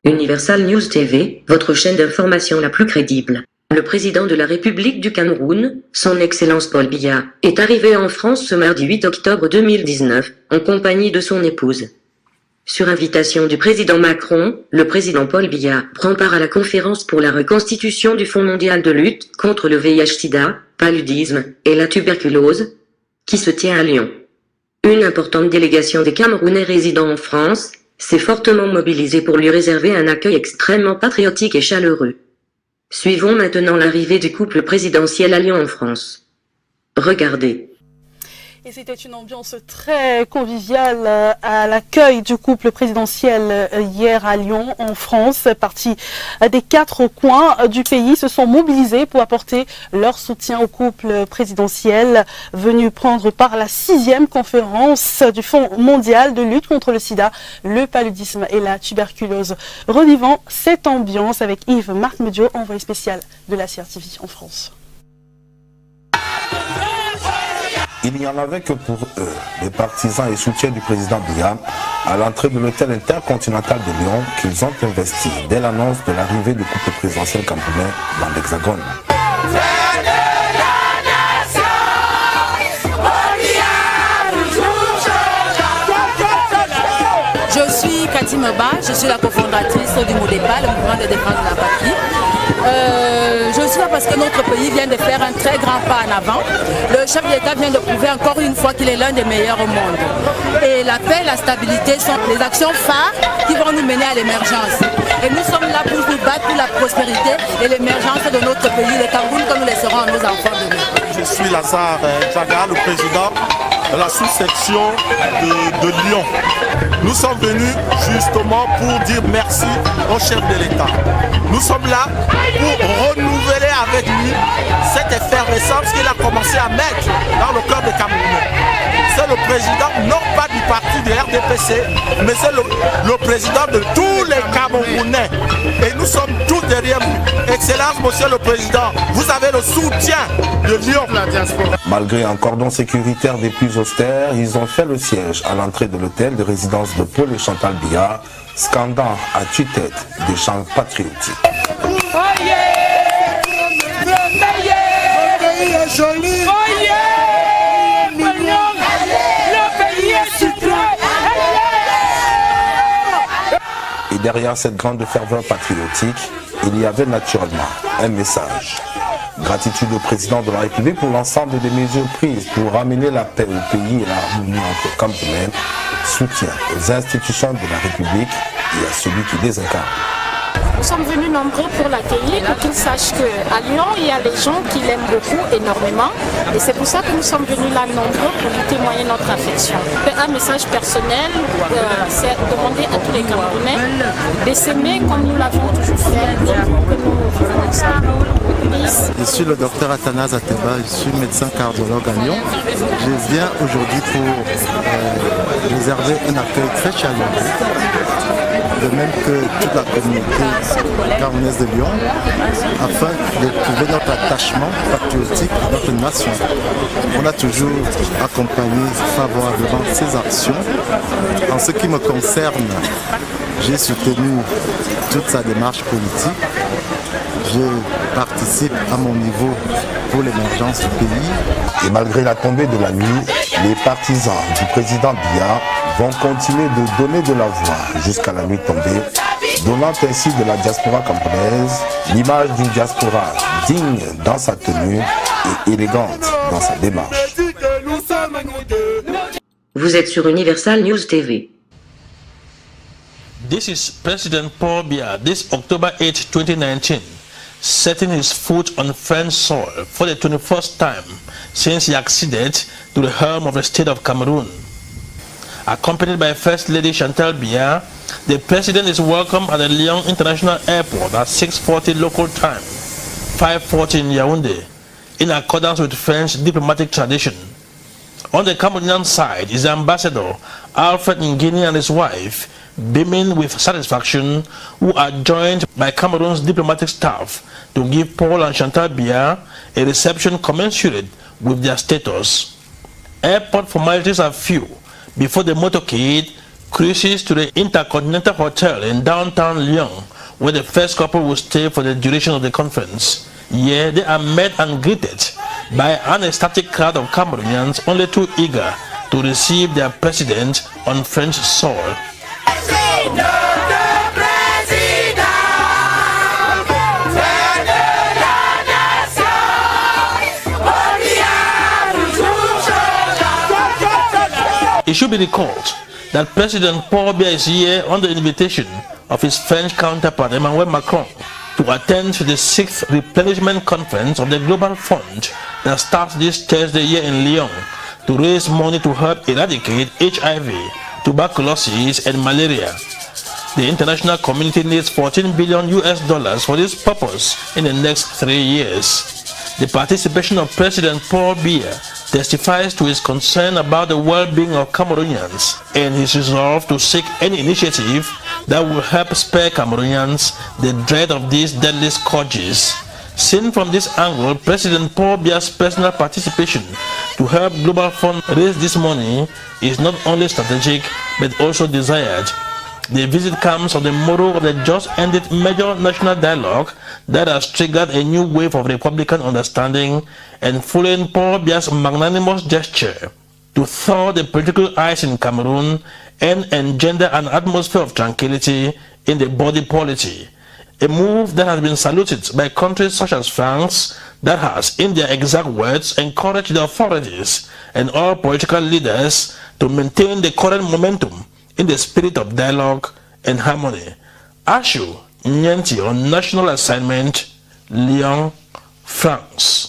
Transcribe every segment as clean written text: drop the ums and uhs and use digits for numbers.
Universal News TV, votre chaîne d'information la plus crédible. Le président de la République du Cameroun, son Excellence Paul Biya, est arrivé en France ce mardi 8 octobre 2019, en compagnie de son épouse. Sur invitation du président Macron, le président Paul Biya prend part à la conférence pour la reconstitution du Fonds mondial de lutte contre le VIH-Sida, paludisme et la tuberculose, qui se tient à Lyon. Une importante délégation des Camerounais résidant en France s'est fortement mobilisée pour lui réserver un accueil extrêmement patriotique et chaleureux. Suivons maintenant l'arrivée du couple présidentiel à Lyon en France. Regardez. Et c'était une ambiance très conviviale à l'accueil du couple présidentiel hier à Lyon, en France. Partis des 4 coins du pays se sont mobilisés pour apporter leur soutien au couple présidentiel, venu prendre part à la 6e conférence du Fonds mondial de lutte contre le sida, le paludisme et la tuberculose. Revivons cette ambiance avec Yves-Marc Medio, envoyé spécial de la CRTV en France. Il n'y en avait que pour eux, les partisans et soutiens du président Biya, à l'entrée de l'hôtel intercontinental de Lyon, qu'ils ont investi dès l'annonce de l'arrivée du couple présidentiel camerounais dans l'Hexagone. Je suis Cathy Meba, je suis la cofondatrice du MODEPA, le mouvement de défense de la patrie. Je suis là parce que notre pays vient de faire un très grand pas en avant. Le chef d'État vient de prouver encore une fois qu'il est l'un des meilleurs au monde. Et la paix et la stabilité sont les actions phares qui vont nous mener à l'émergence. Et nous sommes là pour nous battre pour la prospérité et l'émergence de notre pays, le Cameroun, comme nous laisserons à nos enfants demain. Je suis Lazare Djaga, le président de la sous-section de Lyon. Nous sommes venus justement pour dire merci au chef de l'État. Nous sommes là pour renouveler avec lui cette effervescence qu'il a commencé à mettre dans le cœur des Camerounais. C'est le président, non pas du parti de RDPC, mais c'est le président de tous les Camerounais. Et nous sommes tous derrière lui. Excellence, monsieur le président, vous avez le soutien de Lyon. Malgré un cordon sécuritaire des plus austères, ils ont fait le siège à l'entrée de l'hôtel de résidence de Paul et Chantal Biya, scandant à tue-tête des chants patriotiques. Et derrière cette grande ferveur patriotique, il y avait naturellement un message. Gratitude au président de la République pour l'ensemble des mesures prises pour ramener la paix au pays et l'harmonie entre Camerounais. Soutien aux institutions de la République et à celui qui les incarne. Nous sommes venus nombreux pour l'accueillir, pour qu'il sache qu'à Lyon, il y a des gens qui l'aiment beaucoup, énormément. Et c'est pour ça que nous sommes venus là nombreux pour lui témoigner notre affection. Un message personnel, c'est demander à tous les Camerounais de s'aimer comme nous l'avons toujours fait, que nous vivons ensemble. Je suis le docteur Athanase Ateba, je suis médecin cardiologue à Lyon. Je viens aujourd'hui pour réserver un accueil très chaleureux, de même que toute la communauté camerounaise de Lyon, afin de prouver notre attachement patriotique à notre nation. On a toujours accompagné favorablement ces actions. En ce qui me concerne, j'ai soutenu toute sa démarche politique. Je participe à mon niveau pour l'émergence du pays. Et malgré la tombée de la nuit, les partisans du président Biya vont continuer de donner de la voix jusqu'à la nuit tombée, donnant ainsi de la diaspora camerounaise l'image d'une diaspora digne dans sa tenue et élégante dans sa démarche. Vous êtes sur Universal News TV. This is President Paul Biya this October 8, 2019. Setting his foot on French soil for the 21st time since he acceded to the helm of the state of Cameroon. Accompanied by First Lady Chantal Biya, the president is welcomed at the Lyon International Airport at 6:40 local time, 5:40 in Yaoundé, in accordance with French diplomatic tradition. On the Cameroonian side is the ambassador Alfred Ngini and his wife, beaming with satisfaction, who are joined by Cameroon's diplomatic staff to give Paul and Chantal Biya a reception commensurate with their status. Airport formalities are few before the motorcade cruises to the Intercontinental Hotel in downtown Lyon, where the first couple will stay for the duration of the conference. Here they are met and greeted by an ecstatic crowd of Cameroonians only too eager to receive their president on French soil. It should be recalled that President Paul Biya is here on the invitation of his French counterpart Emmanuel Macron to attend to the 6th replenishment conference of the Global Fund that starts this Thursday here in Lyon to raise money to help eradicate HIV, tuberculosis and malaria. The international community needs $14 billion for this purpose in the next 3 years. The participation of President Paul Biya testifies to his concern about the well-being of Cameroonians and his resolve to seek any initiative that will help spare Cameroonians the dread of these deadly scourges. Seen from this angle, President Paul Biya's personal participation to help Global Fund raise this money is not only strategic but also desired. The visit comes on the morrow of the just ended major national dialogue that has triggered a new wave of Republican understanding and following Paul Biya's magnanimous gesture to thaw the political ice in Cameroon and engender an atmosphere of tranquility in the body politic. A move that has been saluted by countries such as France that has, in their exact words, encouraged the authorities and all political leaders to maintain the current momentum in the spirit of dialogue and harmony. Ashu Nyanti on national assignment, Lyon, France.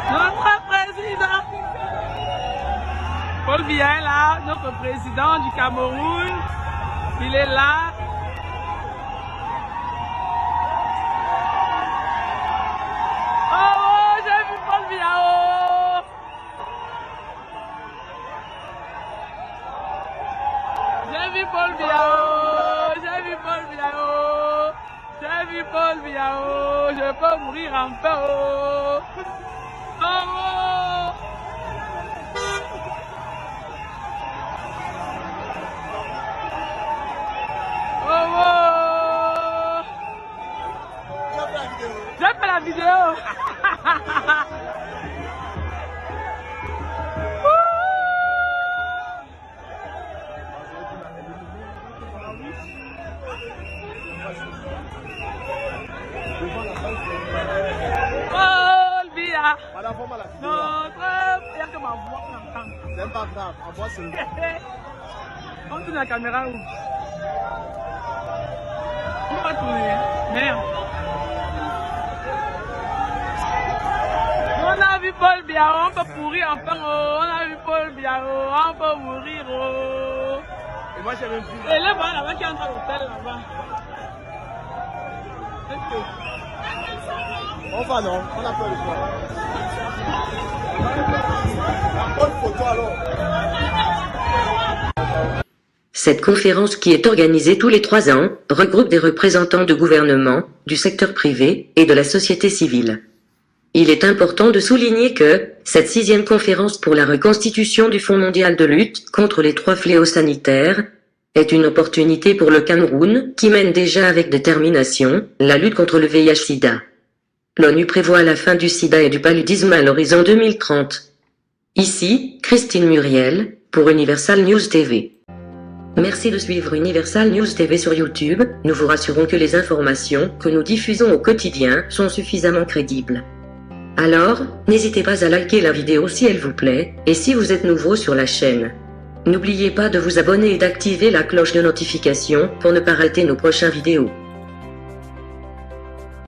Notre président Paul Biya est là, notre président du Cameroun, il est là. Oh, j'ai vu Paul Biya, oh. J'ai vu Paul Biya, oh. J'ai vu Paul Biya, oh. J'ai vu Paul Biya, oh. Je peux mourir en paix, oh. Oh, oh. Oh, oh. J'ai fait la vidéo. Paul Biya. Notre... Il y a que ma voix qu'on entend. C'est pas grave, ma voix c'est... On tourne la caméra où? On va tourner. Merde. On a vu Paul Biya, on peut pourrir enfin. Oh. On a vu Paul Biya, oh. On peut mourir. Oh. Et moi j'ai même plus. Et là-bas, là-bas qui entre à l'hôtel là-bas. On va non, on a peur de toi. Bonne photo alors. Cette conférence, qui est organisée tous les 3 ans, regroupe des représentants de gouvernements, du secteur privé et de la société civile. Il est important de souligner que cette 6e conférence pour la reconstitution du Fonds mondial de lutte contre les 3 fléaux sanitaires est une opportunité pour le Cameroun, qui mène déjà avec détermination la lutte contre le VIH-Sida. L'ONU prévoit la fin du sida et du paludisme à l'horizon 2030. Ici, Christine Muriel, pour Universal News TV. Merci de suivre Universal News TV sur YouTube, nous vous rassurons que les informations que nous diffusons au quotidien sont suffisamment crédibles. Alors, n'hésitez pas à liker la vidéo si elle vous plaît, et si vous êtes nouveau sur la chaîne. N'oubliez pas de vous abonner et d'activer la cloche de notification pour ne pas rater nos prochaines vidéos.